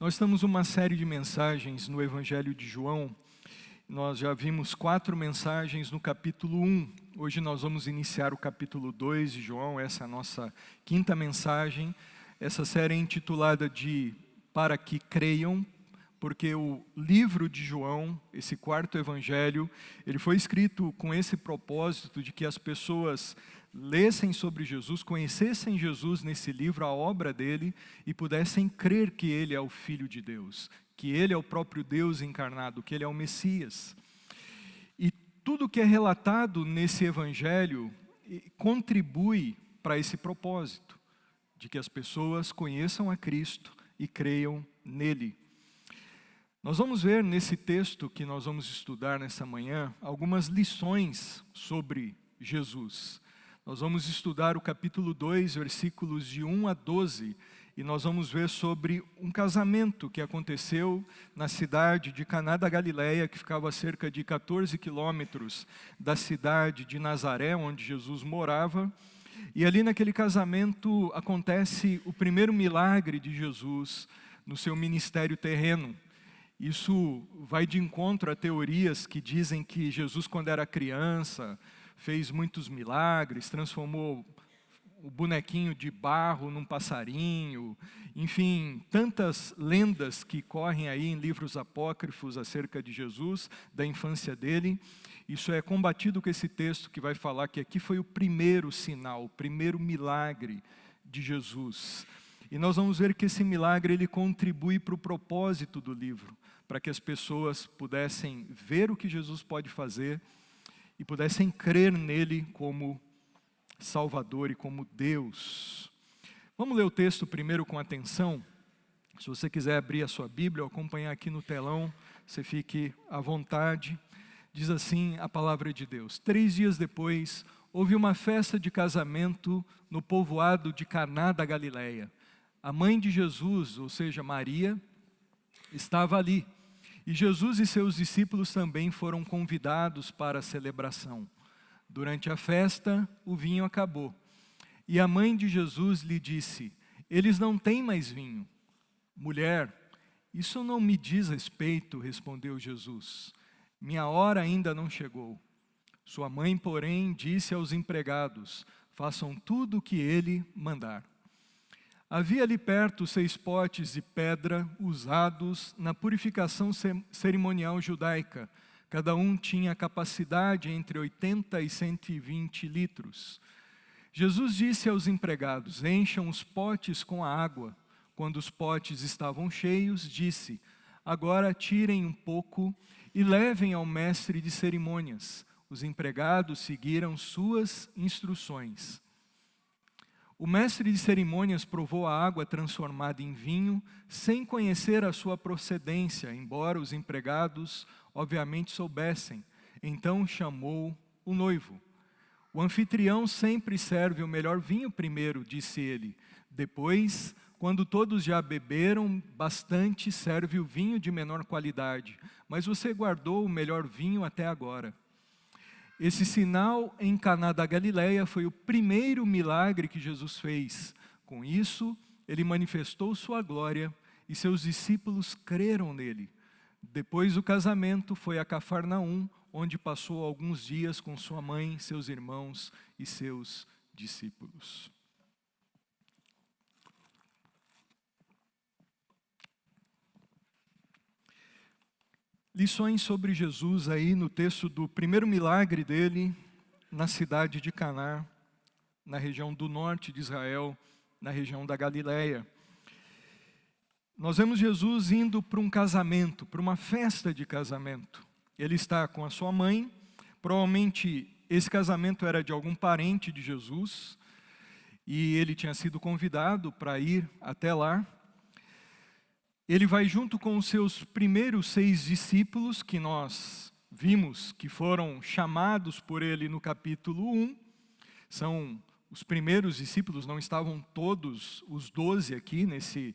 Nós estamos numa série de mensagens no Evangelho de João. Nós já vimos 4 mensagens no capítulo 1. Hoje nós vamos iniciar o capítulo 2 de João, essa é a nossa 5ª mensagem. Essa série é intitulada de Para que Creiam, porque o livro de João, esse 4º evangelho, ele foi escrito com esse propósito de que as pessoas lessem sobre Jesus, conhecessem Jesus nesse livro, a obra dele, e pudessem crer que ele é o Filho de Deus, que ele é o próprio Deus encarnado, que ele é o Messias. E tudo que é relatado nesse evangelho contribui para esse propósito, de que as pessoas conheçam a Cristo e creiam nele. Nós vamos ver nesse texto que nós vamos estudar nessa manhã, algumas lições sobre Jesus. Nós vamos estudar o capítulo 2, versículos de 1 a 12, e nós vamos ver sobre um casamento que aconteceu na cidade de Caná da Galileia, que ficava a cerca de 14 quilômetros da cidade de Nazaré, onde Jesus morava. E ali naquele casamento acontece o primeiro milagre de Jesus no seu ministério terreno. Isso vai de encontro a teorias que dizem que Jesus, quando era criança, fez muitos milagres, transformou o bonequinho de barro num passarinho, enfim, tantas lendas que correm aí em livros apócrifos acerca de Jesus, da infância dele. Isso é combatido com esse texto que vai falar que aqui foi o primeiro sinal, o primeiro milagre de Jesus. E nós vamos ver que esse milagre ele contribui para o propósito do livro, para que as pessoas pudessem ver o que Jesus pode fazer e pudessem crer nele como Salvador e como Deus. Vamos ler o texto primeiro com atenção. Se você quiser abrir a sua Bíblia ou acompanhar aqui no telão, você fique à vontade. Diz assim a palavra de Deus: 3 dias depois, houve uma festa de casamento no povoado de Caná da Galileia. A mãe de Jesus, ou seja, Maria, estava ali. E Jesus e seus discípulos também foram convidados para a celebração. Durante a festa, o vinho acabou. E a mãe de Jesus lhe disse: eles não têm mais vinho. Mulher, isso não me diz respeito, respondeu Jesus. Minha hora ainda não chegou. Sua mãe, porém, disse aos empregados: façam tudo o que ele mandar. Havia ali perto 6 potes de pedra usados na purificação cerimonial judaica. Cada um tinha capacidade entre 80 e 120 litros. Jesus disse aos empregados: encham os potes com a água. Quando os potes estavam cheios, disse: agora tirem um pouco e levem ao mestre de cerimônias. Os empregados seguiram suas instruções. O mestre de cerimônias provou a água transformada em vinho, sem conhecer a sua procedência, embora os empregados obviamente soubessem. Então chamou o noivo. O anfitrião sempre serve o melhor vinho primeiro, disse ele. Depois, quando todos já beberam bastante, serve o vinho de menor qualidade. Mas você guardou o melhor vinho até agora. Esse sinal em Caná da Galileia foi o primeiro milagre que Jesus fez. Com isso, ele manifestou sua glória e seus discípulos creram nele. Depois do casamento, foi a Cafarnaum, onde passou alguns dias com sua mãe, seus irmãos e seus discípulos. Lições sobre Jesus aí no texto do primeiro milagre dele na cidade de Caná, na região do norte de Israel, na região da Galileia. Nós vemos Jesus indo para um casamento, para uma festa de casamento. Ele está com a sua mãe, provavelmente esse casamento era de algum parente de Jesus, e ele tinha sido convidado para ir até lá. Ele vai junto com os seus primeiros 6 discípulos, que nós vimos que foram chamados por ele no capítulo 1. São os primeiros discípulos, não estavam todos os 12 aqui nesse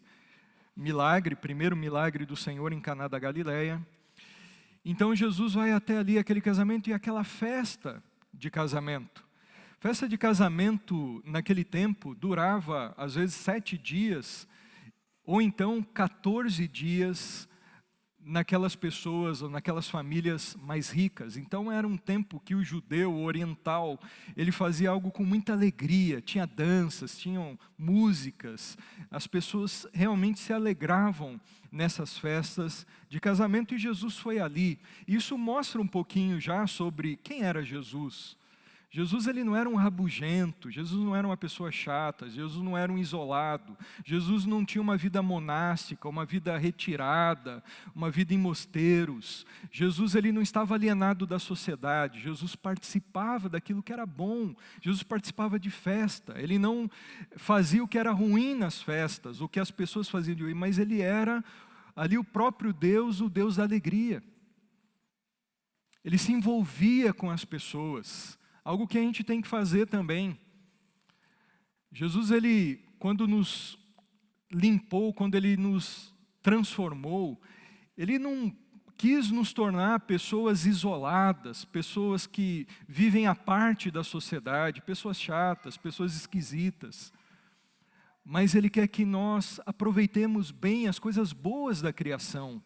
milagre, primeiro milagre do Senhor em Caná da Galileia. Então Jesus vai até ali aquele casamento e aquela festa de casamento. Festa de casamento naquele tempo durava às vezes 7 dias. ou então 14 dias naquelas pessoas, ou naquelas famílias mais ricas. Então era um tempo que o judeu o oriental, ele fazia algo com muita alegria, tinha danças, tinham músicas, as pessoas realmente se alegravam nessas festas de casamento, e Jesus foi ali. Isso mostra um pouquinho já sobre quem era Jesus. Jesus, ele não era um rabugento, Jesus não era uma pessoa chata, Jesus não era um isolado, Jesus não tinha uma vida monástica, uma vida retirada, uma vida em mosteiros. Jesus, ele não estava alienado da sociedade, Jesus participava daquilo que era bom, Jesus participava de festa, ele não fazia o que era ruim nas festas, o que as pessoas faziam de ruim, mas ele era ali o próprio Deus, o Deus da alegria. Ele se envolvia com as pessoas. Algo que a gente tem que fazer também. Jesus, ele, quando nos limpou, quando ele nos transformou, ele não quis nos tornar pessoas isoladas, pessoas que vivem à parte da sociedade, pessoas chatas, pessoas esquisitas. Mas ele quer que nós aproveitemos bem as coisas boas da criação,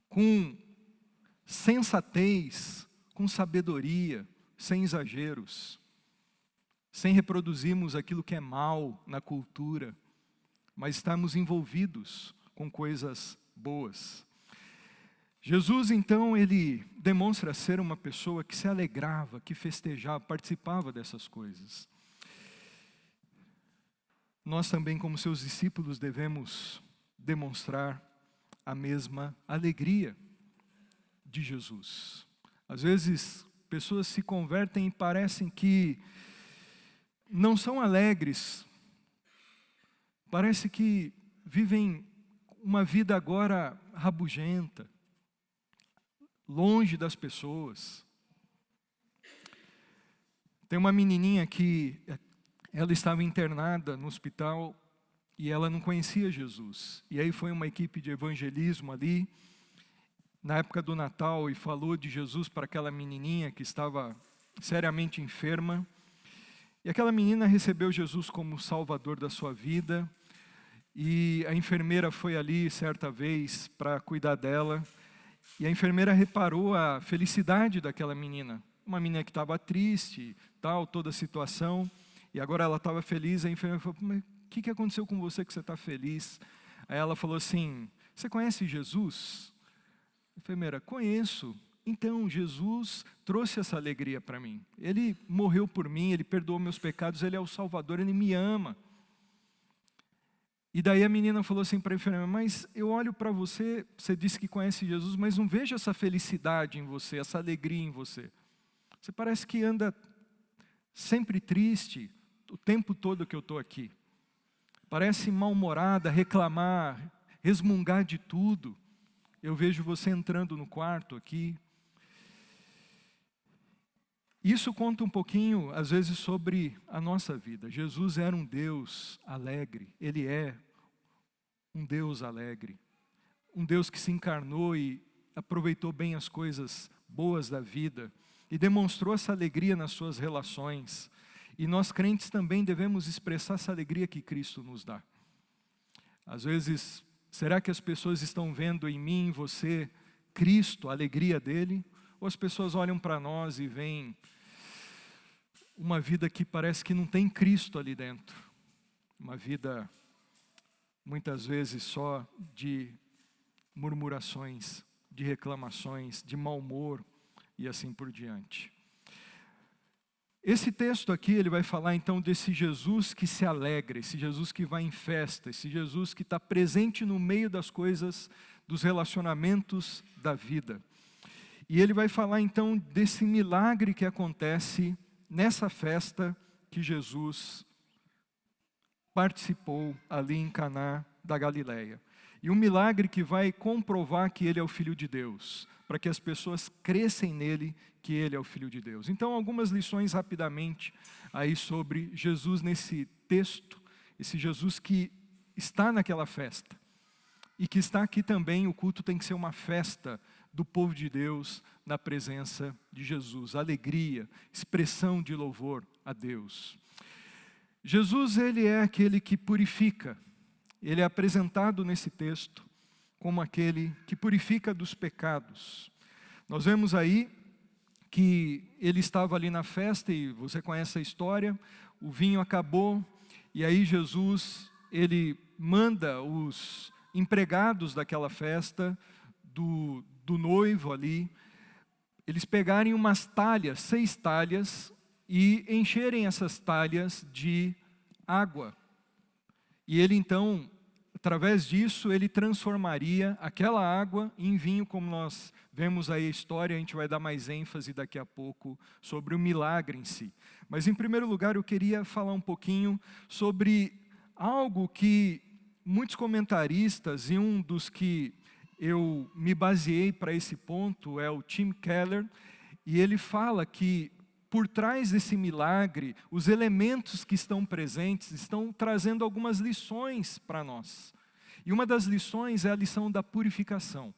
com sensatez, com sabedoria, sem exageros, sem reproduzirmos aquilo que é mal na cultura, mas estarmos envolvidos com coisas boas. Jesus, então, ele demonstra ser uma pessoa que se alegrava, que festejava, participava dessas coisas. Nós também, como seus discípulos, devemos demonstrar a mesma alegria de Jesus. Às vezes, pessoas se convertem e parecem que não são alegres. Parece que vivem uma vida agora rabugenta, longe das pessoas. Tem uma menininha que ela estava internada no hospital e ela não conhecia Jesus. E aí foi uma equipe de evangelismo ali, na época do Natal, e falou de Jesus para aquela menininha que estava seriamente enferma. E aquela menina recebeu Jesus como Salvador da sua vida. E a enfermeira foi ali certa vez para cuidar dela. E a enfermeira reparou a felicidade daquela menina. Uma menina que estava triste, tal, toda a situação. E agora ela estava feliz. A enfermeira falou: mas o que aconteceu com você que você está feliz? Aí ela falou assim: você conhece Jesus? Enfermeira: conheço. Então, Jesus trouxe essa alegria para mim. Ele morreu por mim, Ele perdoou meus pecados, Ele é o Salvador, Ele me ama. E daí a menina falou assim para a enfermeira: mas eu olho para você, você disse que conhece Jesus, mas não vejo essa felicidade em você, essa alegria em você. Você parece que anda sempre triste, o tempo todo que eu estou aqui. Parece mal-humorada, reclamar, resmungar de tudo. Eu vejo você entrando no quarto aqui. Isso conta um pouquinho, às vezes, sobre a nossa vida. Jesus era um Deus alegre. Ele é um Deus alegre. Um Deus que se encarnou e aproveitou bem as coisas boas da vida. E demonstrou essa alegria nas suas relações. E nós crentes também devemos expressar essa alegria que Cristo nos dá. Às vezes, será que as pessoas estão vendo em mim, em você, Cristo, a alegria dele? Ou as pessoas olham para nós e veem uma vida que parece que não tem Cristo ali dentro? Uma vida, muitas vezes, só de murmurações, de reclamações, de mau humor e assim por diante. Esse texto aqui, ele vai falar então desse Jesus que se alegra, esse Jesus que vai em festa, esse Jesus que está presente no meio das coisas, dos relacionamentos da vida. E ele vai falar então desse milagre que acontece nessa festa que Jesus participou ali em Caná da Galileia. E um milagre que vai comprovar que ele é o Filho de Deus, para que as pessoas cresçam nele, que ele é o Filho de Deus. Então, algumas lições rapidamente aí sobre Jesus nesse texto, esse Jesus que está naquela festa, e que está aqui também. O culto tem que ser uma festa do povo de Deus na presença de Jesus, alegria, expressão de louvor a Deus. Jesus, ele é aquele que purifica, ele é apresentado nesse texto como aquele que purifica dos pecados. Nós vemos aí que ele estava ali na festa, e você conhece a história, o vinho acabou, e aí Jesus, ele manda os empregados daquela festa, do noivo ali, eles pegarem umas talhas, 6 talhas, e encherem essas talhas de água. E ele então, através disso, ele transformaria aquela água em vinho, como nós vemos aí a história. A gente vai dar mais ênfase daqui a pouco sobre o milagre em si. Mas em primeiro lugar eu queria falar um pouquinho sobre algo que muitos comentaristas, e um dos que eu me baseei para esse ponto é o Tim Keller, e ele fala que por trás desse milagre, os elementos que estão presentes estão trazendo algumas lições para nós. E uma das lições é a lição da purificação.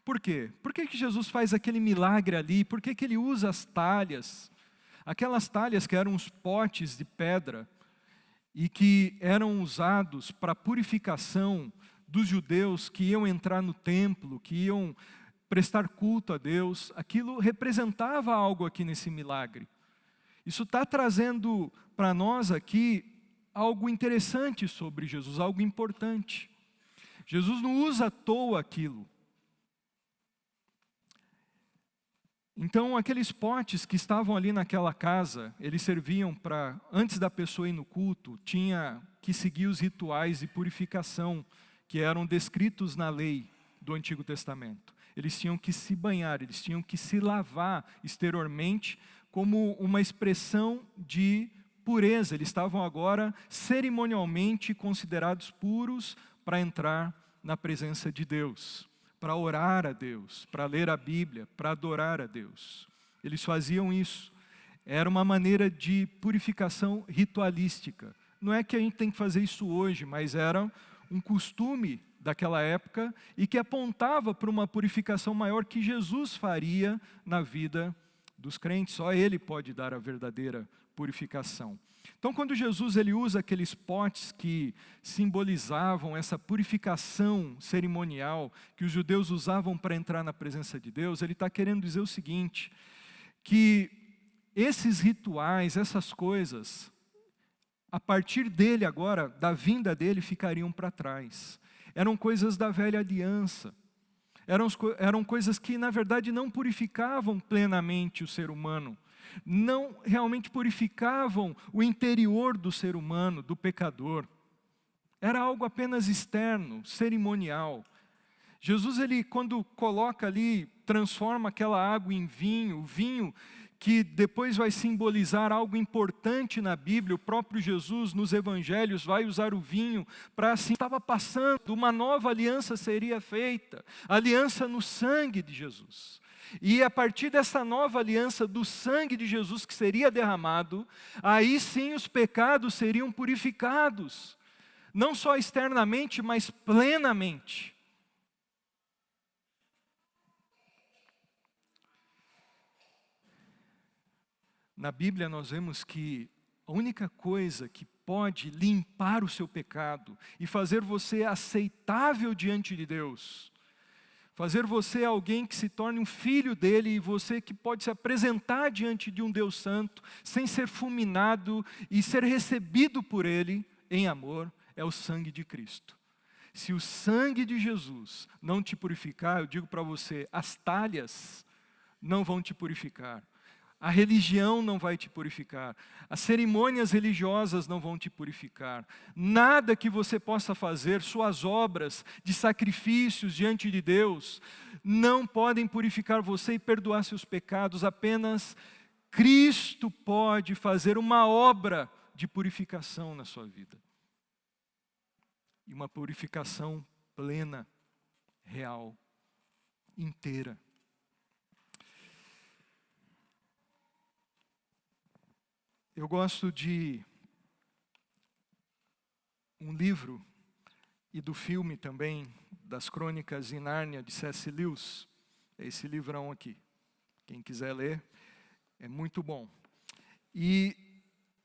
Por quê? Por que Jesus faz aquele milagre ali? Por que ele usa as talhas? Aquelas talhas que eram os potes de pedra e que eram usados para a purificação dos judeus que iam entrar no templo, que iam prestar culto a Deus, aquilo representava algo aqui nesse milagre. Isso está trazendo para nós aqui algo interessante sobre Jesus, algo importante. Jesus não usa à toa aquilo. Então, aqueles potes que estavam ali naquela casa, eles serviam para, antes da pessoa ir no culto, tinha que seguir os rituais de purificação que eram descritos na lei do Antigo Testamento. Eles tinham que se banhar, eles tinham que se lavar exteriormente como uma expressão de pureza. Eles estavam agora cerimonialmente considerados puros para entrar na presença de Deus, para orar a Deus, para ler a Bíblia, para adorar a Deus. Eles faziam isso. Era uma maneira de purificação ritualística. Não é que a gente tem que fazer isso hoje, mas era um costume daquela época e que apontava para uma purificação maior que Jesus faria na vida dos crentes. Só Ele pode dar a verdadeira purificação. Então, quando Jesus ele usa aqueles potes que simbolizavam essa purificação cerimonial que os judeus usavam para entrar na presença de Deus, ele está querendo dizer o seguinte, que esses rituais, essas coisas, a partir dele agora, da vinda dele, ficariam para trás. Eram coisas da velha aliança. Eram coisas que, na verdade, não purificavam plenamente o ser humano. Não realmente purificavam o interior do ser humano, do pecador. Era algo apenas externo, cerimonial. Jesus, ele, quando coloca ali, transforma aquela água em vinho, o vinho que depois vai simbolizar algo importante na Bíblia. O próprio Jesus, nos evangelhos, vai usar o vinho para assim, estava passando, uma nova aliança seria feita, aliança no sangue de Jesus. E a partir dessa nova aliança do sangue de Jesus que seria derramado, aí sim os pecados seriam purificados, não só externamente, mas plenamente. Na Bíblia nós vemos que a única coisa que pode limpar o seu pecado e fazer você aceitável diante de Deus, fazer você alguém que se torne um filho dele e você que pode se apresentar diante de um Deus santo sem ser fulminado e ser recebido por ele em amor, é o sangue de Cristo. Se o sangue de Jesus não te purificar, eu digo para você, as talhas não vão te purificar. A religião não vai te purificar. As cerimônias religiosas não vão te purificar. Nada que você possa fazer, suas obras de sacrifícios diante de Deus, não podem purificar você e perdoar seus pecados. Apenas Cristo pode fazer uma obra de purificação na sua vida. E uma purificação plena, real, inteira. Eu gosto de um livro e do filme também, das Crônicas de Nárnia, de C.S. Lewis. É esse livrão aqui. Quem quiser ler, é muito bom. E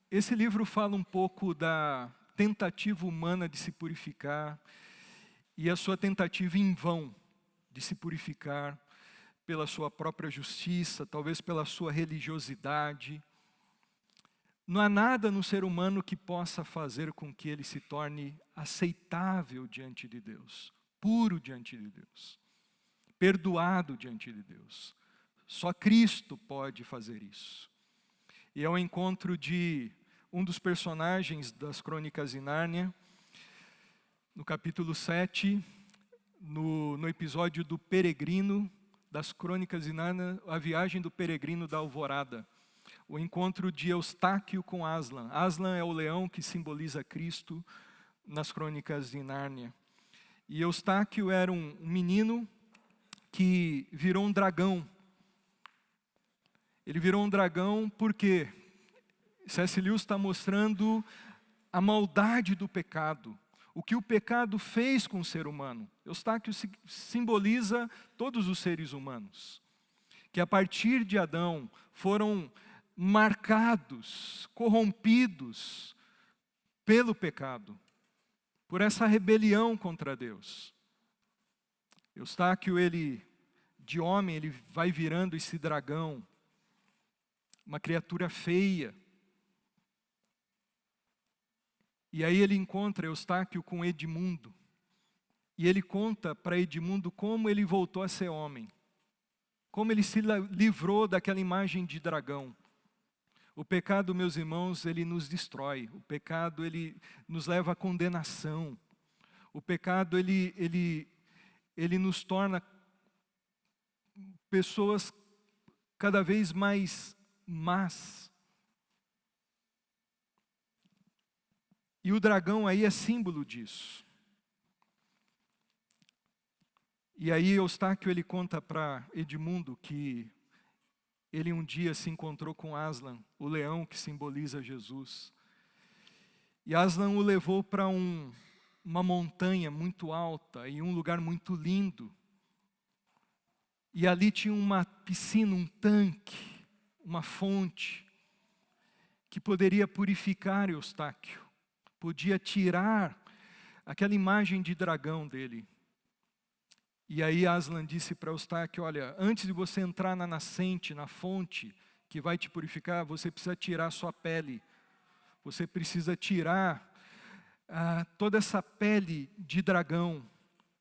esse livro fala um pouco da tentativa humana de se purificar e a sua tentativa em vão de se purificar pela sua própria justiça, talvez pela sua religiosidade. Não há nada no ser humano que possa fazer com que ele se torne aceitável diante de Deus, puro diante de Deus, perdoado diante de Deus. Só Cristo pode fazer isso. E é o encontro de um dos personagens das Crônicas de Nárnia, no capítulo 7, no episódio do peregrino das Crônicas de Nárnia, a viagem do peregrino da alvorada. O encontro de Eustáquio com Aslan. Aslan é o leão que simboliza Cristo nas Crônicas de Nárnia. E Eustáquio era um menino que virou um dragão. Ele virou um dragão porque C.S. Lewis está mostrando a maldade do pecado. O que o pecado fez com o ser humano. Eustáquio simboliza todos os seres humanos. Que a partir de Adão foram marcados, corrompidos pelo pecado, por essa rebelião contra Deus. Eustáquio, ele, de homem, ele vai virando esse dragão, uma criatura feia. E aí ele encontra Eustáquio com Edmundo, e ele conta para Edmundo como ele voltou a ser homem, como ele se livrou daquela imagem de dragão. O pecado, meus irmãos, ele nos destrói. O pecado, ele nos leva à condenação. O pecado, ele nos torna pessoas cada vez mais más. E o dragão aí é símbolo disso. E aí Eustáquio, ele conta para Edmundo que ele um dia se encontrou com Aslan, o leão que simboliza Jesus. E Aslan o levou para uma montanha muito alta e um lugar muito lindo. E ali tinha uma piscina, um tanque, uma fonte, que poderia purificar Eustáquio. Podia tirar aquela imagem de dragão dele. E aí Aslan disse para Eustáquio, olha, antes de você entrar na nascente, na fonte, que vai te purificar, você precisa tirar a sua pele. Você precisa tirar toda essa pele de dragão.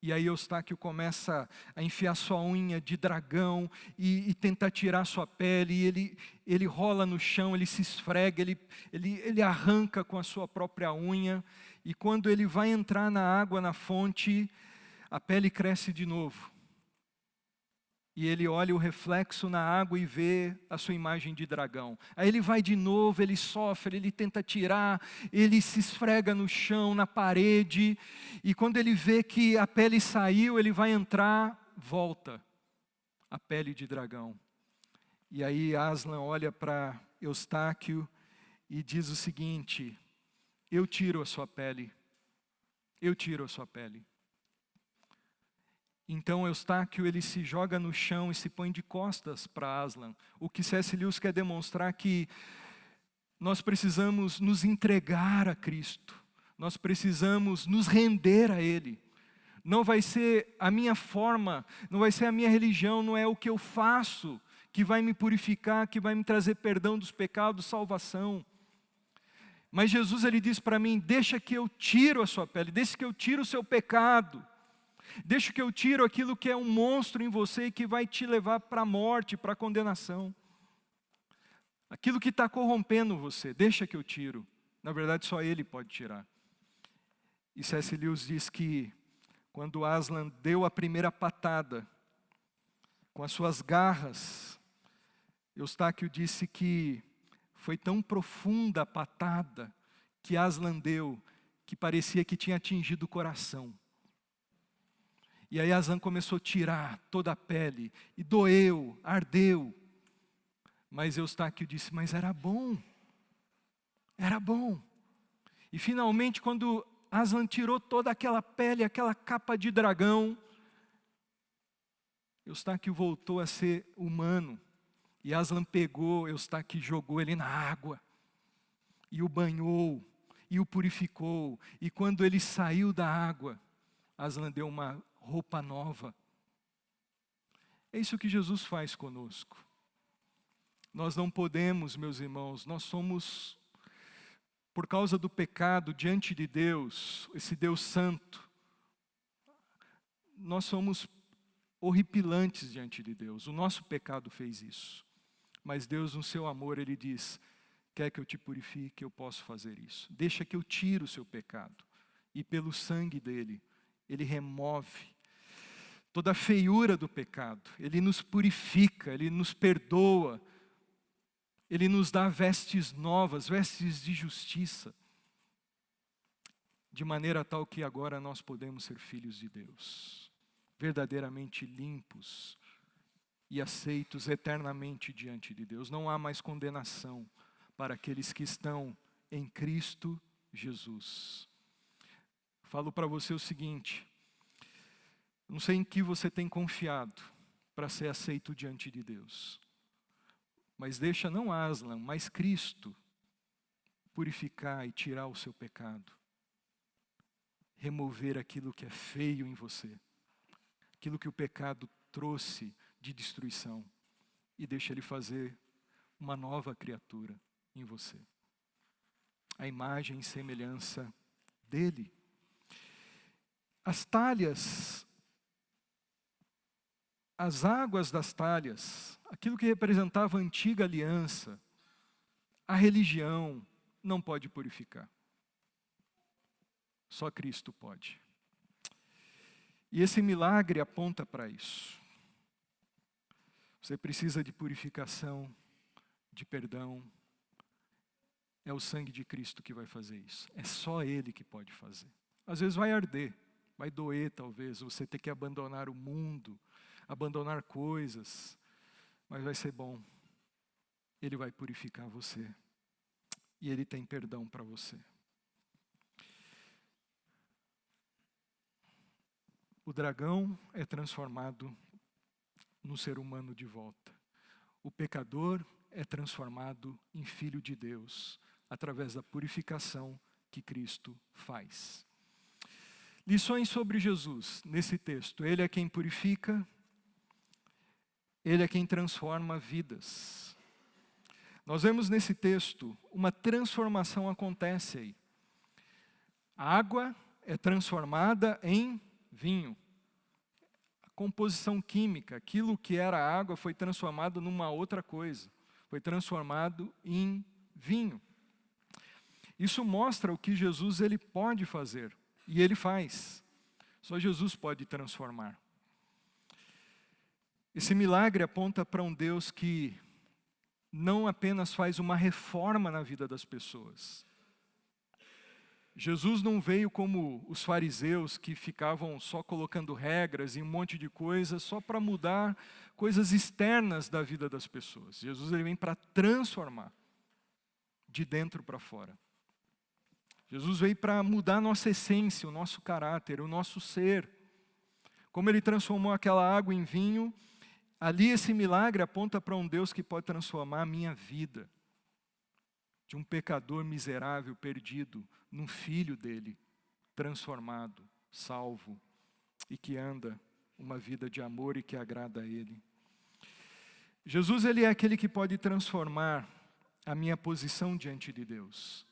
E aí Eustáquio começa a enfiar sua unha de dragão e tentar tirar sua pele. E ele rola no chão, ele se esfrega, ele arranca com a sua própria unha. E quando ele vai entrar na água, na fonte, a pele cresce de novo. E ele olha o reflexo na água e vê a sua imagem de dragão. Aí ele vai de novo, ele sofre, ele tenta tirar, ele se esfrega no chão, na parede. E quando ele vê que a pele saiu, ele vai entrar, volta a pele de dragão. E aí Aslan olha para Eustáquio e diz o seguinte, eu tiro a sua pele, eu tiro a sua pele. Então Eustáquio, ele se joga no chão e se põe de costas para Aslan. O que C.S. Lewis quer demonstrar que nós precisamos nos entregar a Cristo. Nós precisamos nos render a Ele. Não vai ser a minha forma, não vai ser a minha religião, não é o que eu faço que vai me purificar, que vai me trazer perdão dos pecados, salvação. Mas Jesus, ele diz para mim, deixa que eu tiro a sua pele, deixa que eu tiro o seu pecado. Deixa que eu tiro aquilo que é um monstro em você e que vai te levar para a morte, para a condenação. Aquilo que está corrompendo você, deixa que eu tiro. Na verdade, só Ele pode tirar. E C.S. Lewis diz que quando Aslan deu a primeira patada, com as suas garras, Eustáquio disse que foi tão profunda a patada que Aslan deu, que parecia que tinha atingido o coração. E aí Aslan começou a tirar toda a pele, e doeu, ardeu. Mas Eustáquio disse, mas era bom. Era bom. E finalmente, quando Aslan tirou toda aquela pele, aquela capa de dragão, Eustáquio voltou a ser humano. E Aslan pegou Eustáquio e jogou ele na água. E o banhou. e o purificou. E quando ele saiu da água, Aslan deu uma roupa nova. É isso que Jesus faz conosco. Nós não podemos, meus irmãos, nós somos, por causa do pecado diante de Deus, esse Deus santo, nós somos horripilantes diante de Deus. O nosso pecado fez isso. Mas Deus, no seu amor, Ele diz: quer que eu te purifique, eu posso fazer isso. Deixa que eu tire o seu pecado. E pelo sangue dele, Ele remove toda a feiura do pecado. Ele nos purifica, Ele nos perdoa. Ele nos dá vestes novas, vestes de justiça. De maneira tal que agora nós podemos ser filhos de Deus. Verdadeiramente limpos e aceitos eternamente diante de Deus. Não há mais condenação para aqueles que estão em Cristo Jesus. Falo para você o seguinte: não sei em que você tem confiado para ser aceito diante de Deus, mas deixa não Aslan, mas Cristo purificar e tirar o seu pecado, remover aquilo que é feio em você, aquilo que o pecado trouxe de destruição, e deixa Ele fazer uma nova criatura em você, a imagem e semelhança dEle. As talhas, as águas das talhas, aquilo que representava a antiga aliança, a religião, não pode purificar. Só Cristo pode. E esse milagre aponta para isso. Você precisa de purificação, de perdão. É o sangue de Cristo que vai fazer isso. É só Ele que pode fazer. Às vezes vai arder, vai doer talvez, você ter que abandonar o mundo, abandonar coisas, mas vai ser bom. Ele vai purificar você. E Ele tem perdão para você. O dragão é transformado no ser humano de volta. O pecador é transformado em filho de Deus, através da purificação que Cristo faz. Lições sobre Jesus nesse texto. Ele é quem purifica, Ele é quem transforma vidas. Nós vemos nesse texto uma transformação acontece aí. A água é transformada em vinho. A composição química, aquilo que era água foi transformado numa outra coisa. Foi transformado em vinho. Isso mostra o que Jesus ele pode fazer. E Ele faz. Só Jesus pode transformar. Esse milagre aponta para um Deus que não apenas faz uma reforma na vida das pessoas. Jesus não veio como os fariseus que ficavam só colocando regras e um monte de coisas só para mudar coisas externas da vida das pessoas. Jesus ele vem para transformar de dentro para fora. Jesus veio para mudar a nossa essência, o nosso caráter, o nosso ser. Como Ele transformou aquela água em vinho, ali esse milagre aponta para um Deus que pode transformar a minha vida. De um pecador miserável, perdido, num filho dele, transformado, salvo, e que anda uma vida de amor e que agrada a Ele. Jesus ele é aquele que pode transformar a minha posição diante de Deus.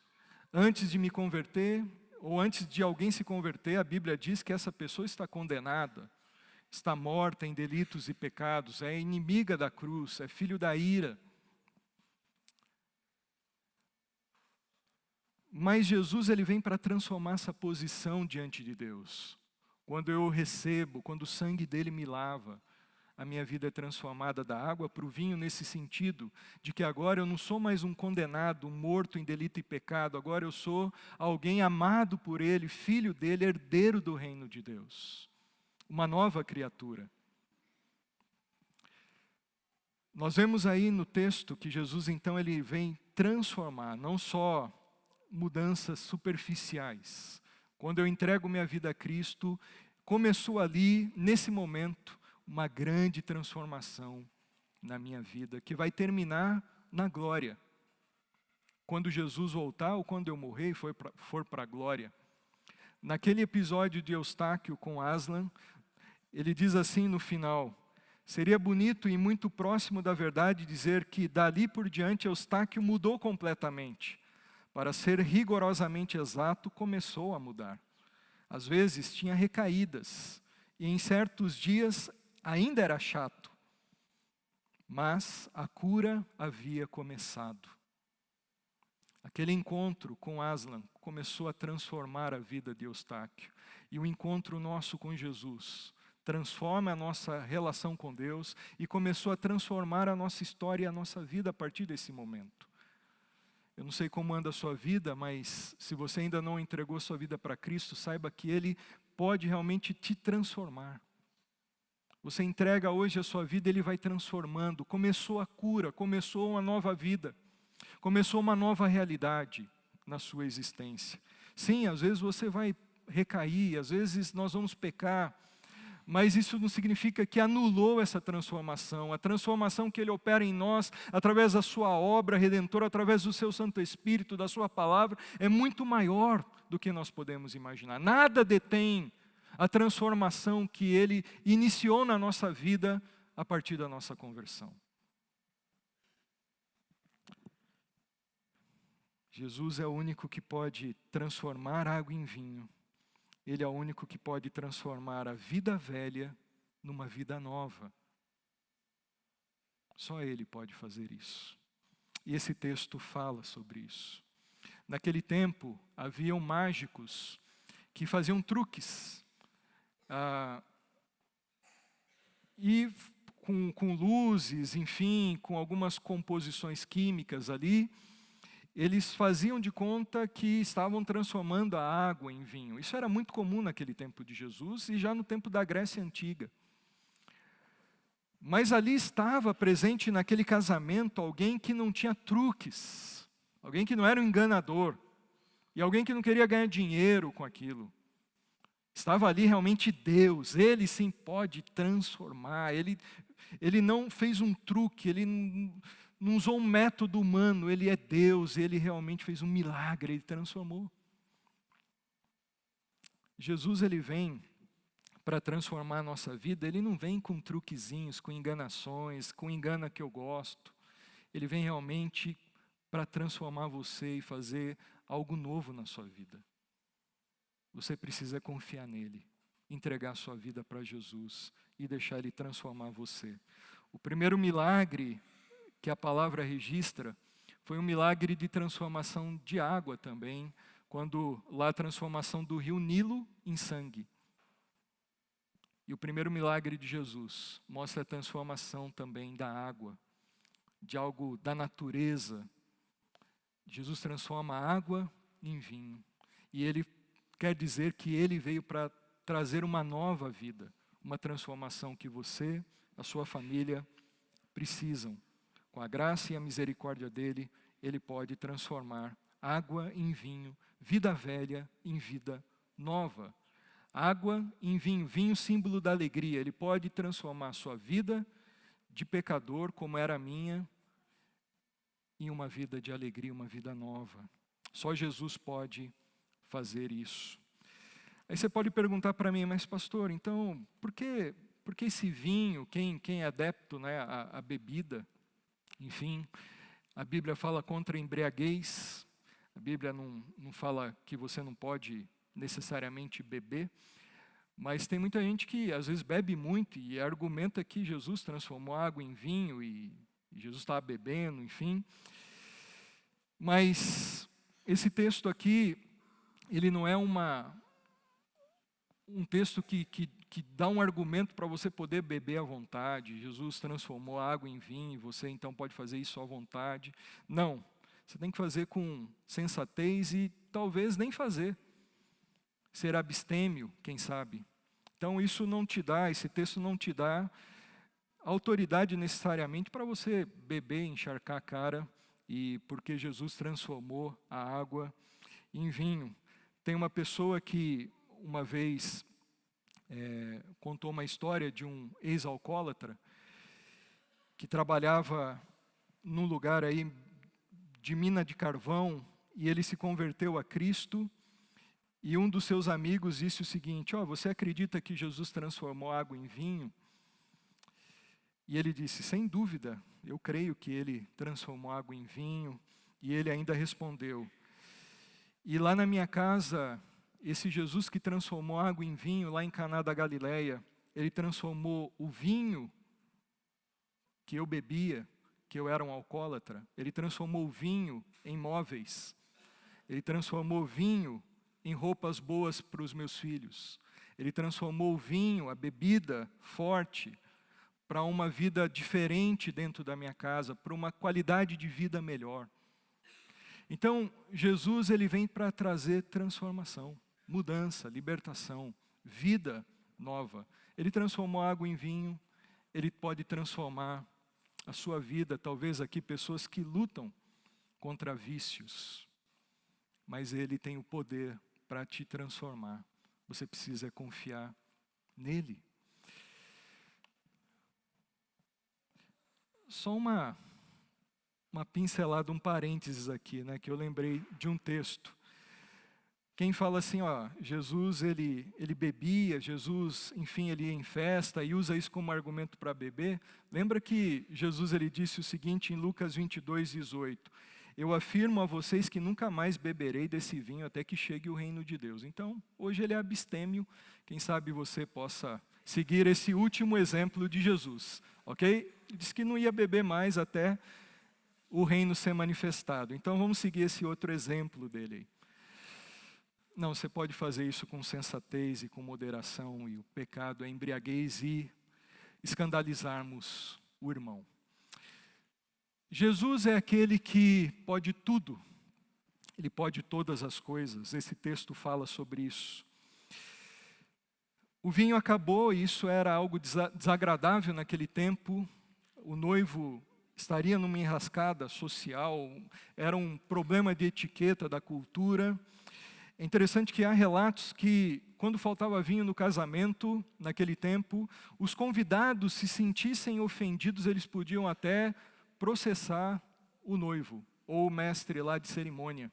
Antes de me converter, ou antes de alguém se converter, a Bíblia diz que essa pessoa está condenada, está morta em delitos e pecados, é inimiga da cruz, é filho da ira. Mas Jesus ele vem para transformar essa posição diante de Deus. Quando eu o recebo, quando o sangue dele me lava, a minha vida é transformada da água para o vinho nesse sentido, de que agora eu não sou mais um condenado, um morto em delito e pecado, agora eu sou alguém amado por Ele, filho dele, herdeiro do reino de Deus. Uma nova criatura. Nós vemos aí no texto que Jesus então ele vem transformar, não só mudanças superficiais. Quando eu entrego minha vida a Cristo, começou ali, nesse momento, uma grande transformação na minha vida, que vai terminar na glória. quando Jesus voltar ou quando eu morrer e for para a glória. Naquele episódio de Eustáquio com Aslan, ele diz assim no final: seria bonito e muito próximo da verdade dizer que dali por diante Eustáquio mudou completamente. Para ser rigorosamente exato, começou a mudar. Às vezes tinha recaídas, e em certos dias ainda era chato. Mas a cura havia começado. Aquele encontro com Aslan começou a transformar a vida de Eustáquio. E o encontro nosso com Jesus transforma a nossa relação com Deus e começou a transformar a nossa história e a nossa vida a partir desse momento. Eu não sei como anda a sua vida, mas se você ainda não entregou sua vida para Cristo, saiba que Ele pode realmente te transformar. Você entrega hoje a sua vida, Ele vai transformando. Começou a cura, começou uma nova vida, começou uma nova realidade na sua existência. Sim, às vezes você vai recair, às vezes nós vamos pecar, mas isso não significa que anulou essa transformação. A transformação que Ele opera em nós, através da sua obra redentora, através do seu Santo Espírito, da sua palavra, é muito maior do que nós podemos imaginar. Nada detém a transformação que Ele iniciou na nossa vida a partir da nossa conversão. Jesus é o único que pode transformar água em vinho. Ele é o único que pode transformar a vida velha numa vida nova. Só Ele pode fazer isso. E esse texto fala sobre isso. Naquele tempo, haviam mágicos que faziam truques. E com luzes, enfim, com algumas composições químicas ali, eles faziam de conta que estavam transformando a água em vinho. Isso era muito comum naquele tempo de Jesus e já no tempo da Grécia Antiga. Mas ali estava presente naquele casamento alguém que não tinha truques, alguém que não era um enganador, e alguém que não queria ganhar dinheiro com aquilo. Estava ali realmente Deus, Ele sim pode transformar, Ele não fez um truque, Ele não usou um método humano, Ele é Deus, Ele realmente fez um milagre, Ele transformou. Jesus, Ele vem para transformar a nossa vida, Ele não vem com truquezinhos, com enganações, com engana que eu gosto. Ele vem realmente para transformar você e fazer algo novo na sua vida. Você precisa confiar nele, entregar a sua vida para Jesus e deixar Ele transformar você. O primeiro milagre que a palavra registra foi um milagre de transformação de água também, quando lá a transformação do rio Nilo em sangue. E o primeiro milagre de Jesus mostra a transformação também da água, de algo da natureza. Jesus transforma a água em vinho. E Ele quer dizer que Ele veio para trazer uma nova vida, uma transformação que você, a sua família, precisam. Com a graça e a misericórdia dEle, Ele pode transformar água em vinho, vida velha em vida nova. Água em vinho, vinho símbolo da alegria. Ele pode transformar a sua vida de pecador, como era a minha, em uma vida de alegria, uma vida nova. Só Jesus pode fazer isso. Aí você pode perguntar para mim, mas pastor, então, por que esse vinho, quem é adepto, né, a bebida, enfim, a Bíblia fala contra a embriaguez, a Bíblia não fala que você não pode necessariamente beber, mas tem muita gente que às vezes bebe muito e argumenta que Jesus transformou água em vinho e Jesus estava bebendo, enfim. Mas esse texto aqui, ele não é um texto que dá um argumento para você poder beber à vontade. Jesus transformou a água em vinho, você então pode fazer isso à vontade. Não, você tem que fazer com sensatez e talvez nem fazer. Ser abstêmio, quem sabe. Então isso não te dá, esse texto não te dá autoridade necessariamente para você beber, encharcar a cara, e porque Jesus transformou a água em vinho. Tem uma pessoa que uma vez contou uma história de um ex-alcoólatra que trabalhava num lugar aí de mina de carvão e ele se converteu a Cristo. E um dos seus amigos disse o seguinte: você acredita que Jesus transformou água em vinho? E ele disse: sem dúvida, eu creio que ele transformou água em vinho. E ele ainda respondeu: e lá na minha casa, esse Jesus que transformou água em vinho, lá em Caná da Galileia, ele transformou o vinho que eu bebia, que eu era um alcoólatra, ele transformou o vinho em móveis. Ele transformou o vinho em roupas boas para os meus filhos. Ele transformou o vinho, a bebida forte, para uma vida diferente dentro da minha casa, para uma qualidade de vida melhor. Então, Jesus ele vem para trazer transformação, mudança, libertação, vida nova. Ele transformou a água em vinho, ele pode transformar a sua vida, talvez aqui pessoas que lutam contra vícios, mas ele tem o poder para te transformar. Você precisa confiar nele. Só uma pincelada, um parênteses aqui, né, que eu lembrei de um texto. Quem fala assim, Jesus ele bebia, Jesus, enfim, ele ia em festa e usa isso como argumento para beber. Lembra que Jesus ele disse o seguinte em Lucas 22:18: eu afirmo a vocês que nunca mais beberei desse vinho até que chegue o reino de Deus. Então, hoje ele é abstêmio, quem sabe você possa seguir esse último exemplo de Jesus, ok? Ele disse que não ia beber mais até o reino ser manifestado. Então vamos seguir esse outro exemplo dele. Não, você pode fazer isso com sensatez e com moderação, e o pecado é embriaguez e escandalizarmos o irmão. Jesus é aquele que pode tudo, ele pode todas as coisas, esse texto fala sobre isso. O vinho acabou e isso era algo desagradável naquele tempo, o noivo estaria numa enrascada social, era um problema de etiqueta da cultura. É interessante que há relatos que, quando faltava vinho no casamento, naquele tempo, os convidados, se sentissem ofendidos, eles podiam até processar o noivo, ou o mestre lá de cerimônia.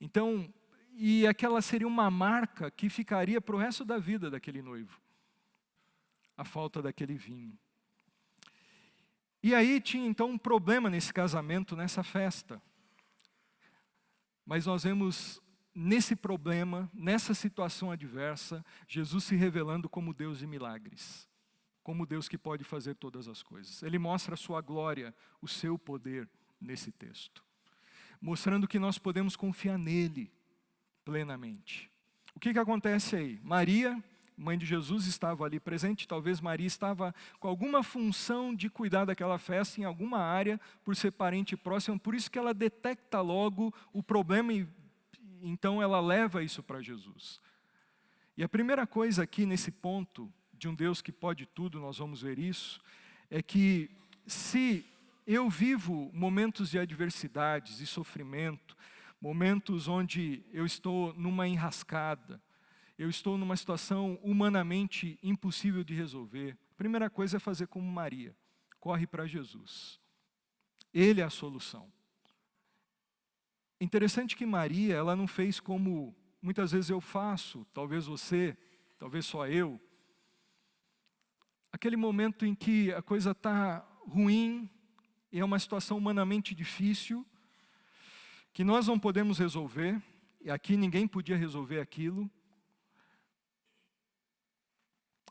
Então, e aquela seria uma marca que ficaria para o resto da vida daquele noivo, a falta daquele vinho. E aí tinha então um problema nesse casamento, nessa festa. Mas nós vemos nesse problema, nessa situação adversa, Jesus se revelando como Deus de milagres, como Deus que pode fazer todas as coisas. Ele mostra a sua glória, o seu poder nesse texto, mostrando que nós podemos confiar nele plenamente. O que acontece aí? Maria, mãe de Jesus, estava ali presente. Talvez Maria estava com alguma função de cuidar daquela festa em alguma área, por ser parente próximo, por isso que ela detecta logo o problema e então ela leva isso para Jesus. E a primeira coisa aqui nesse ponto, de um Deus que pode tudo, nós vamos ver isso, é que se eu vivo momentos de adversidades e sofrimento, momentos onde eu estou numa enrascada, eu estou numa situação humanamente impossível de resolver, a primeira coisa é fazer como Maria, corre para Jesus. Ele é a solução. Interessante que Maria, ela não fez como muitas vezes eu faço, talvez você, talvez só eu. Aquele momento em que a coisa está ruim, e é uma situação humanamente difícil, que nós não podemos resolver, e aqui ninguém podia resolver aquilo.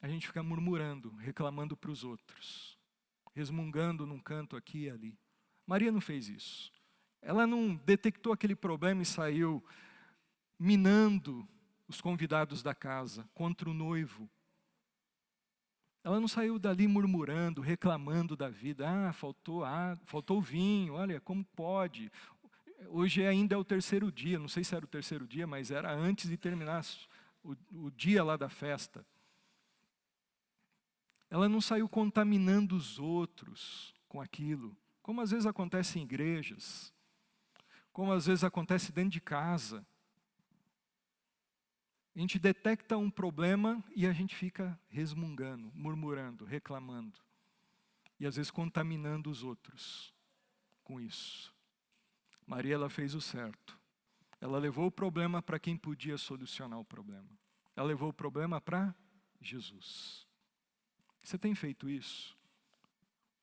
A gente fica murmurando, reclamando para os outros, resmungando num canto aqui e ali. Maria não fez isso. Ela não detectou aquele problema e saiu minando os convidados da casa contra o noivo. Ela não saiu dali murmurando, reclamando da vida. Faltou vinho, olha, como pode? Hoje ainda é o terceiro dia, não sei se era o terceiro dia, mas era antes de terminar o dia lá da festa. Ela não saiu contaminando os outros com aquilo, como às vezes acontece em igrejas, como às vezes acontece dentro de casa. A gente detecta um problema e a gente fica resmungando, murmurando, reclamando. E às vezes contaminando os outros com isso. Maria, ela fez o certo. Ela levou o problema para quem podia solucionar o problema. Ela levou o problema para Jesus. Você tem feito isso?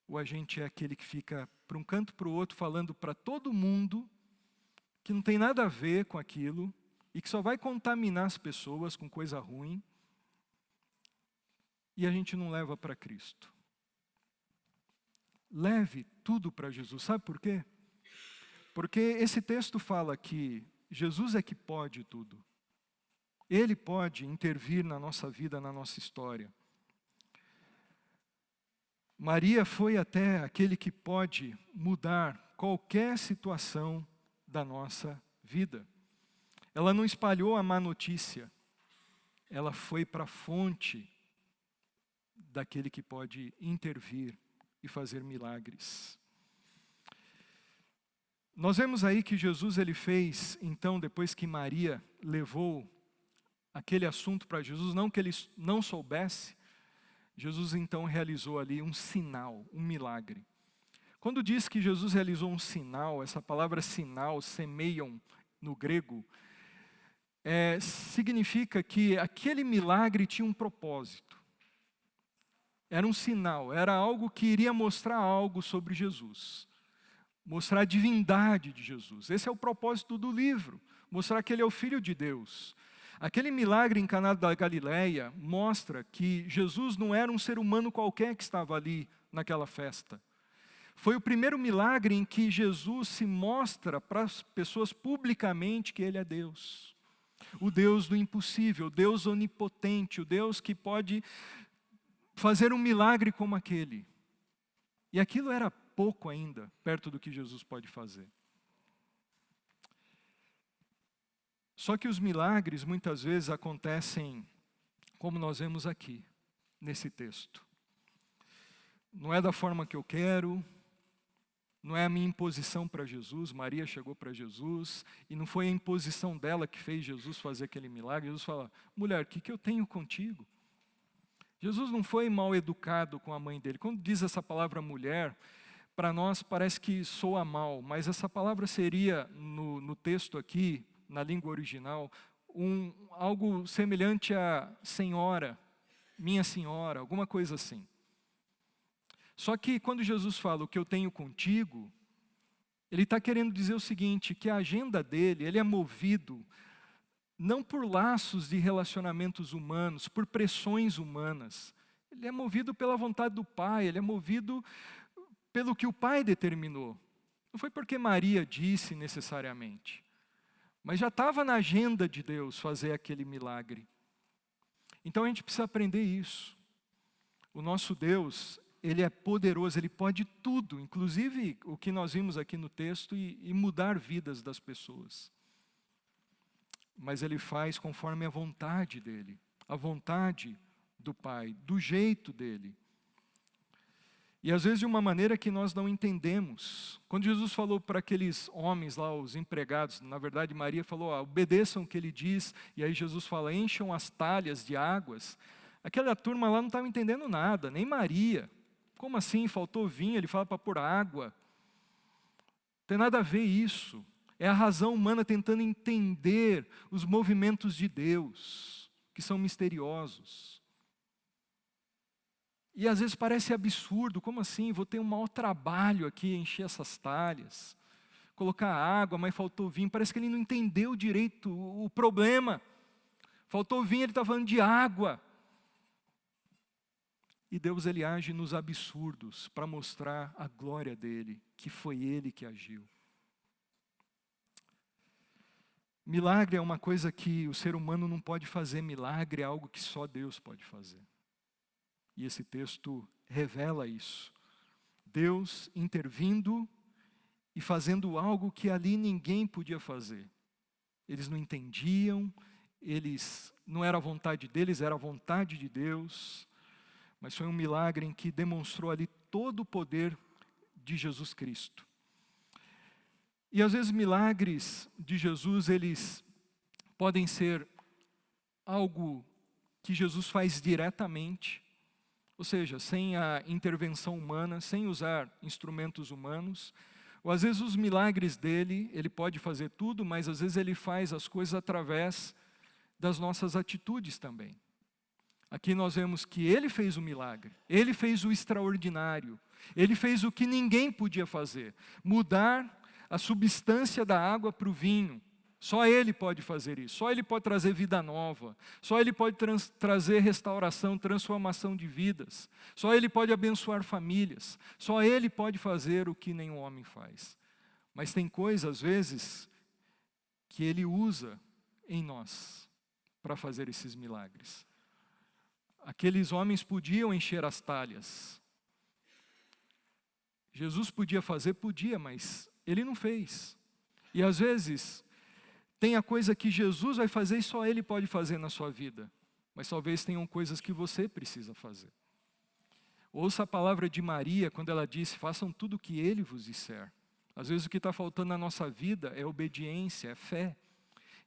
Ou a gente é aquele que fica para um canto para o outro falando para todo mundo que não tem nada a ver com aquilo e que só vai contaminar as pessoas com coisa ruim e a gente não leva para Cristo? Leve tudo para Jesus. Sabe por quê? Porque esse texto fala que Jesus é que pode tudo. Ele pode intervir na nossa vida, na nossa história. Maria foi até aquele que pode mudar qualquer situação da nossa vida. Ela não espalhou a má notícia. Ela foi para a fonte daquele que pode intervir e fazer milagres. Nós vemos aí que Jesus ele fez, então, depois que Maria levou aquele assunto para Jesus, não que ele não soubesse, Jesus então realizou ali um sinal, um milagre. Quando diz que Jesus realizou um sinal, essa palavra sinal, semeion no grego, significa que aquele milagre tinha um propósito. Era um sinal, era algo que iria mostrar algo sobre Jesus. Mostrar a divindade de Jesus. Esse é o propósito do livro, mostrar que ele é o Filho de Deus. Aquele milagre em Caná da Galileia mostra que Jesus não era um ser humano qualquer que estava ali naquela festa. Foi o primeiro milagre em que Jesus se mostra para as pessoas publicamente que ele é Deus. O Deus do impossível, o Deus onipotente, o Deus que pode fazer um milagre como aquele. E aquilo era pouco ainda, perto do que Jesus pode fazer. Só que os milagres muitas vezes acontecem como nós vemos aqui, nesse texto. Não é da forma que eu quero, não é a minha imposição para Jesus. Maria chegou para Jesus e não foi a imposição dela que fez Jesus fazer aquele milagre. Jesus fala: mulher, o que eu tenho contigo? Jesus não foi mal educado com a mãe dele. Quando diz essa palavra mulher, para nós parece que soa mal, mas essa palavra seria, no texto aqui, na língua original, algo semelhante a senhora, minha senhora, alguma coisa assim. Só que quando Jesus fala o que eu tenho contigo, ele está querendo dizer o seguinte, que a agenda dele, ele é movido não por laços de relacionamentos humanos, por pressões humanas. Ele é movido pela vontade do Pai, ele é movido pelo que o Pai determinou. Não foi porque Maria disse necessariamente, mas já estava na agenda de Deus fazer aquele milagre. Então a gente precisa aprender isso. O nosso Deus, ele é poderoso, ele pode tudo, inclusive o que nós vimos aqui no texto, e mudar vidas das pessoas. Mas ele faz conforme a vontade dele, a vontade do Pai, do jeito dele. E às vezes de uma maneira que nós não entendemos. Quando Jesus falou para aqueles homens lá, os empregados, na verdade Maria falou, obedeçam o que ele diz, e aí Jesus fala, encham as talhas de águas. Aquela turma lá não estava entendendo nada, nem Maria. Como assim, faltou vinho, ele fala para pôr água. Não tem nada a ver isso. É a razão humana tentando entender os movimentos de Deus, que são misteriosos. E às vezes parece absurdo, como assim? Vou ter um maior trabalho aqui, encher essas talhas, colocar água, mas faltou vinho. Parece que ele não entendeu direito o problema. Faltou vinho, ele está falando de água. E Deus ele age nos absurdos para mostrar a glória dele, que foi ele que agiu. Milagre é uma coisa que o ser humano não pode fazer, milagre é algo que só Deus pode fazer. E esse texto revela isso. Deus intervindo e fazendo algo que ali ninguém podia fazer. Eles não entendiam, não era a vontade deles, era a vontade de Deus. Mas foi um milagre em que demonstrou ali todo o poder de Jesus Cristo. E às vezes milagres de Jesus, eles podem ser algo que Jesus faz diretamente, ou seja, sem a intervenção humana, sem usar instrumentos humanos, Ou às vezes os milagres dele, ele pode fazer tudo, mas às vezes ele faz as coisas através das nossas atitudes também. Aqui nós vemos que ele fez o milagre, ele fez o extraordinário, ele fez o que ninguém podia fazer, mudar a substância da água para o vinho. Só ele pode fazer isso, só ele pode trazer vida nova, só ele pode trazer restauração, transformação de vidas, só ele pode abençoar famílias, só ele pode fazer o que nenhum homem faz. Mas tem coisas, às vezes, que ele usa em nós para fazer esses milagres. Aqueles homens podiam encher as talhas. Jesus podia fazer, podia, mas ele não fez. E às vezes, tem a coisa que Jesus vai fazer e só ele pode fazer na sua vida. Mas talvez tenham coisas que você precisa fazer. Ouça a palavra de Maria quando ela disse, façam tudo o que ele vos disser. Às vezes o que está faltando na nossa vida é obediência, é fé.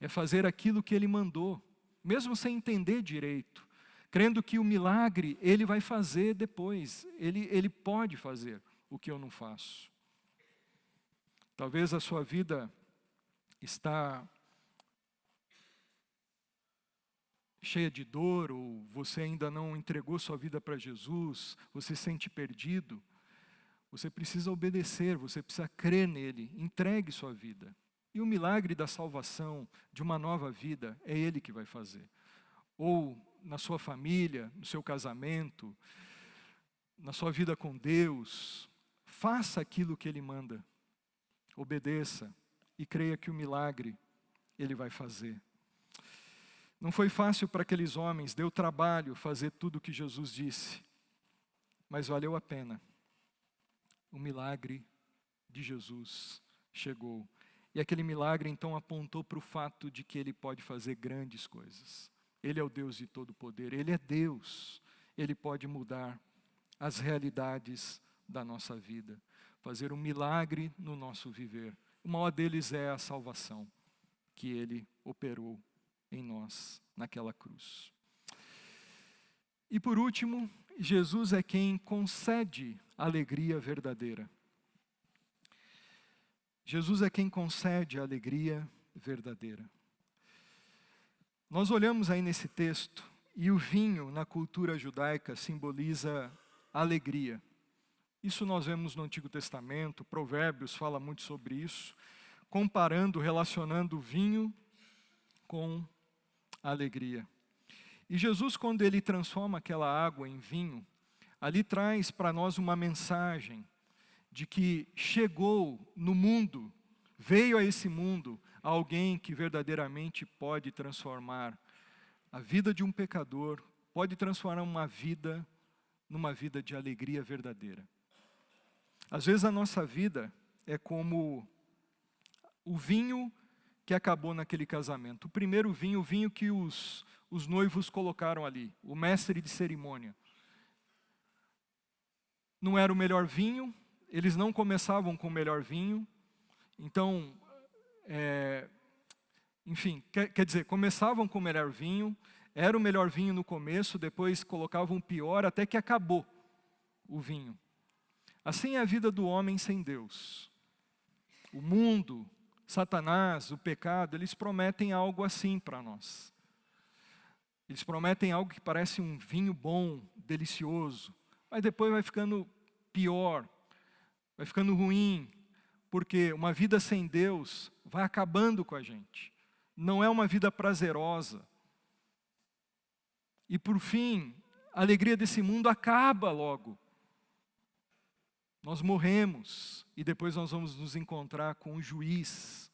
É fazer aquilo que ele mandou, mesmo sem entender direito. Crendo que o milagre ele vai fazer depois. Ele pode fazer o que eu não faço. Talvez a sua vida está cheia de dor, ou você ainda não entregou sua vida para Jesus, você se sente perdido. Você precisa obedecer, você precisa crer nele, entregue sua vida. E o milagre da salvação, de uma nova vida, é ele que vai fazer. Ou na sua família, no seu casamento, na sua vida com Deus, faça aquilo que ele manda. Obedeça e creia que o milagre ele vai fazer. Não foi fácil para aqueles homens, deu trabalho fazer tudo o que Jesus disse, mas valeu a pena. O milagre de Jesus chegou. E aquele milagre então apontou para o fato de que ele pode fazer grandes coisas. Ele é o Deus de todo poder, ele é Deus. Ele pode mudar as realidades da nossa vida, fazer um milagre no nosso viver. O maior deles é a salvação que ele operou em nós, naquela cruz. E por último, Jesus é quem concede a alegria verdadeira. Jesus é quem concede a alegria verdadeira. Nós olhamos aí nesse texto, e o vinho na cultura judaica simboliza alegria. Isso nós vemos no Antigo Testamento, Provérbios fala muito sobre isso, comparando, relacionando o vinho com a alegria. E Jesus, quando ele transforma aquela água em vinho, ali traz para nós uma mensagem de que chegou no mundo, veio a esse mundo, alguém que verdadeiramente pode transformar a vida de um pecador, pode transformar uma vida numa vida de alegria verdadeira. Às vezes a nossa vida é como o vinho que acabou naquele casamento. O primeiro vinho, o vinho que os noivos colocaram ali, o mestre de cerimônia. Não era o melhor vinho, eles não começavam com o melhor vinho, então, enfim, quer dizer, começavam com o melhor vinho, era o melhor vinho no começo, depois colocavam o pior, até que acabou o vinho. Assim é a vida do homem sem Deus. O mundo, Satanás, o pecado, eles prometem algo assim para nós. Eles prometem algo que parece um vinho bom, delicioso, mas depois vai ficando pior, vai ficando ruim, porque uma vida sem Deus vai acabando com a gente. Não é uma vida prazerosa. E por fim, a alegria desse mundo acaba logo. Nós morremos e depois nós vamos nos encontrar com o juiz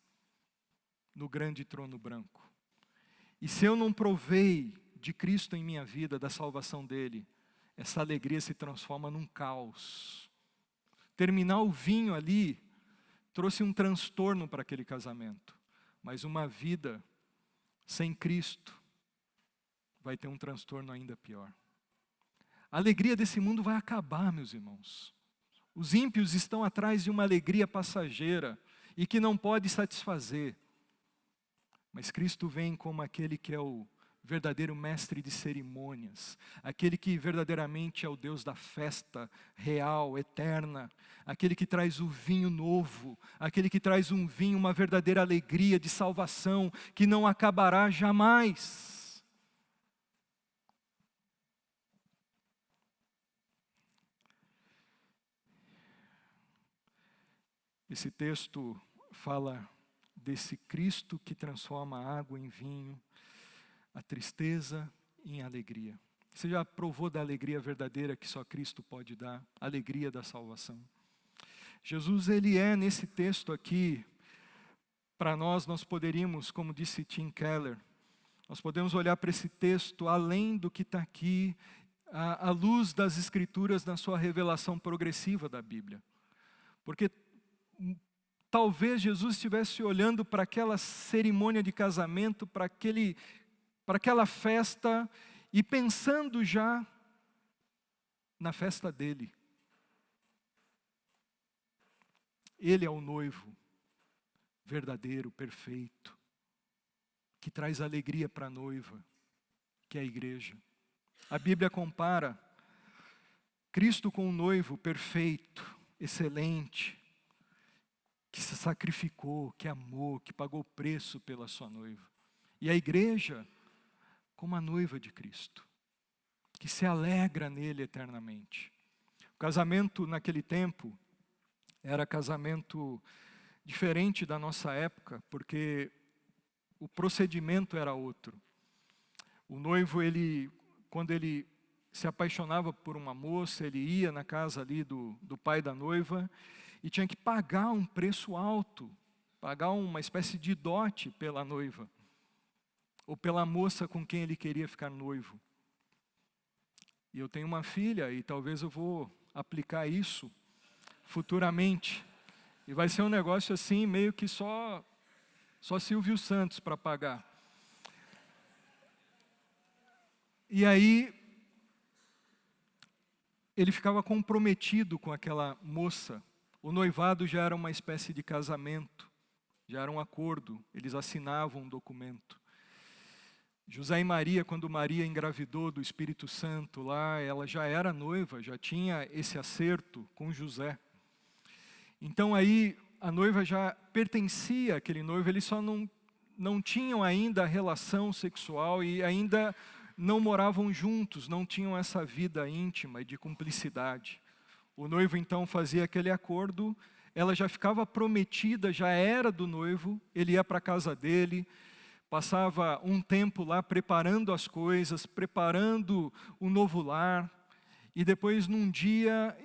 no grande trono branco. E se eu não provei de Cristo em minha vida, da salvação dele, essa alegria se transforma num caos. Terminar o vinho ali trouxe um transtorno para aquele casamento, mas uma vida sem Cristo vai ter um transtorno ainda pior. A alegria desse mundo vai acabar, meus irmãos. Os ímpios estão atrás de uma alegria passageira e que não pode satisfazer. Mas Cristo vem como aquele que é o verdadeiro mestre de cerimônias, aquele que verdadeiramente é o Deus da festa real, eterna, aquele que traz o vinho novo, aquele que traz um vinho, uma verdadeira alegria de salvação, que não acabará jamais. Esse texto fala desse Cristo que transforma a água em vinho, a tristeza em alegria. Você já provou da alegria verdadeira que só Cristo pode dar? A alegria da salvação. Jesus, ele é, nesse texto aqui, para nós poderíamos, como disse Tim Keller, nós podemos olhar para esse texto além do que está aqui, à luz das Escrituras na sua revelação progressiva da Bíblia. Porque talvez Jesus estivesse olhando para aquela cerimônia de casamento, para aquela festa, e pensando já na festa dele. Ele é o noivo verdadeiro, perfeito, que traz alegria para a noiva, que é a igreja. A Bíblia compara Cristo com um noivo perfeito, excelente, que se sacrificou, que amou, que pagou o preço pela sua noiva. E a igreja como a noiva de Cristo, que se alegra nele eternamente. O casamento naquele tempo era casamento diferente da nossa época, porque o procedimento era outro. O noivo, quando ele se apaixonava por uma moça, ele ia na casa ali do pai da noiva e tinha que pagar um preço alto, pagar uma espécie de dote pela noiva, ou pela moça com quem ele queria ficar noivo. E eu tenho uma filha e talvez eu vou aplicar isso futuramente. E vai ser um negócio assim, meio que só Silvio Santos para pagar. E aí, ele ficava comprometido com aquela moça. O noivado já era uma espécie de casamento, já era um acordo, eles assinavam um documento. José e Maria, quando Maria engravidou do Espírito Santo lá, ela já era noiva, já tinha esse acerto com José. Então aí, a noiva já pertencia àquele noivo, eles só não tinham ainda relação sexual e ainda não moravam juntos, não tinham essa vida íntima e de cumplicidade. O noivo então fazia aquele acordo, ela já ficava prometida, já era do noivo, ele ia para a casa dele, passava um tempo lá preparando as coisas, preparando o novo lar, e depois num dia,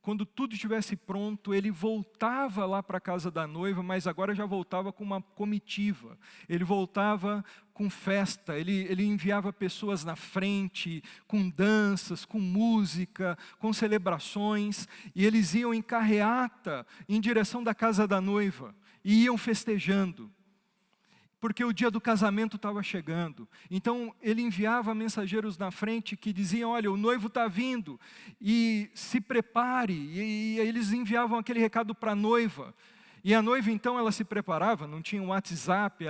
quando tudo estivesse pronto, ele voltava lá para a casa da noiva, mas agora já voltava com uma comitiva, ele voltava com festa, ele enviava pessoas na frente, com danças, com música, com celebrações, e eles iam em carreata em direção da casa da noiva, e iam festejando, porque o dia do casamento estava chegando. Então ele enviava mensageiros na frente que diziam, olha, o noivo está vindo, e se prepare, e eles enviavam aquele recado para a noiva, e a noiva então ela se preparava, não tinha um WhatsApp,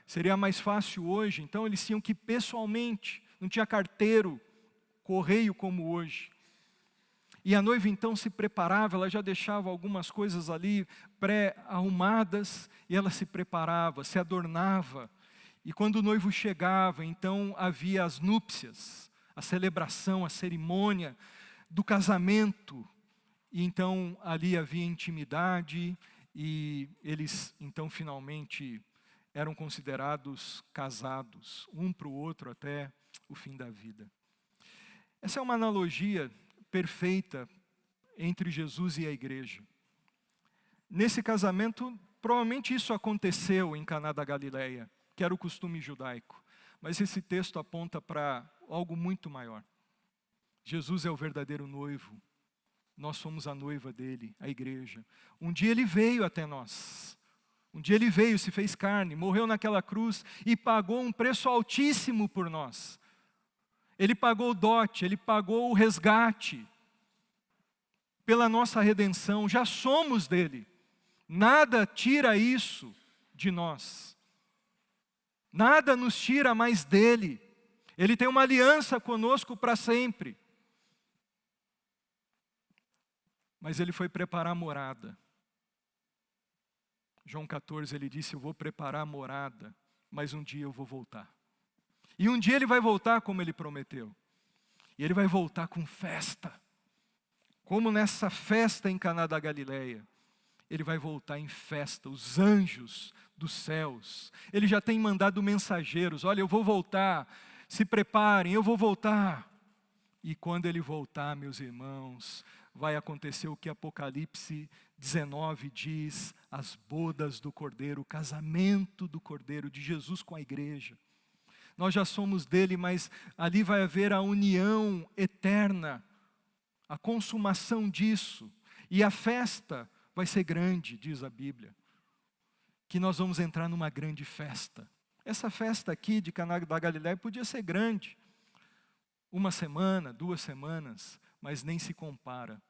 seria mais fácil hoje, então eles tinham que ir pessoalmente, não tinha carteiro, correio como hoje. E a noiva então se preparava, ela já deixava algumas coisas ali pré-arrumadas, e ela se preparava, se adornava. E quando o noivo chegava, então havia as núpcias, a celebração, a cerimônia do casamento. E então ali havia intimidade, e eles então finalmente eram considerados casados, um para o outro até o fim da vida. Essa é uma analogia perfeita entre Jesus e a igreja. Nesse casamento, provavelmente isso aconteceu em Caná da Galileia, que era o costume judaico. Mas esse texto aponta para algo muito maior. Jesus é o verdadeiro noivo. Nós somos a noiva dele, a igreja. Um dia ele veio até nós. Um dia ele veio, se fez carne, morreu naquela cruz e pagou um preço altíssimo por nós. Ele pagou o dote, ele pagou o resgate pela nossa redenção. Já somos dele. Nada tira isso de nós. Nada nos tira mais dele. Ele tem uma aliança conosco para sempre. Mas ele foi preparar morada. João 14, ele disse, eu vou preparar morada, mas um dia eu vou voltar. E um dia ele vai voltar como ele prometeu. E ele vai voltar com festa. Como nessa festa em Caná da Galileia. Ele vai voltar em festa, os anjos dos céus. Ele já tem mandado mensageiros, olha, eu vou voltar, se preparem, eu vou voltar. E quando ele voltar, meus irmãos, vai acontecer o que Apocalipse 19 diz, as bodas do Cordeiro, o casamento do Cordeiro, de Jesus com a igreja. Nós já somos dele, mas ali vai haver a união eterna, a consumação disso. E a festa vai ser grande, diz a Bíblia. Que nós vamos entrar numa grande festa. Essa festa aqui de Caná da Galileia podia ser grande. 1 semana, 2 semanas, mas nem se compara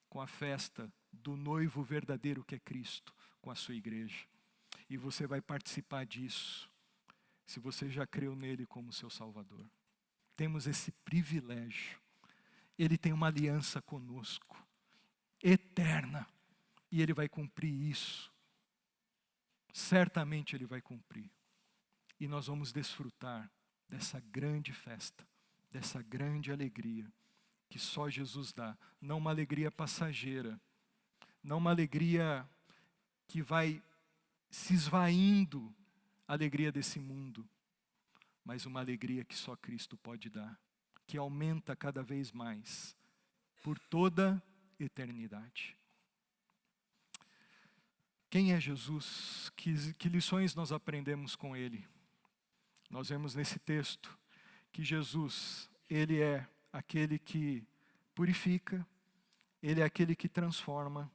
com a festa do noivo verdadeiro que é Cristo, com a sua igreja. E você vai participar disso, se você já creu nele como seu Salvador. Temos esse privilégio. Ele tem uma aliança conosco, eterna, e ele vai cumprir isso. Certamente ele vai cumprir. E nós vamos desfrutar dessa grande festa, dessa grande alegria que só Jesus dá. Não uma alegria passageira, não uma alegria que vai se esvaindo a alegria desse mundo, mas uma alegria que só Cristo pode dar, que aumenta cada vez mais, por toda eternidade. Quem é Jesus? Que lições nós aprendemos com Ele? Nós vemos nesse texto que Jesus, Ele é aquele que purifica, Ele é aquele que transforma.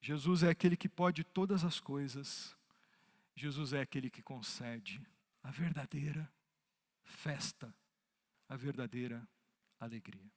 Jesus é aquele que pode todas as coisas. Jesus é aquele que concede a verdadeira festa, a verdadeira alegria.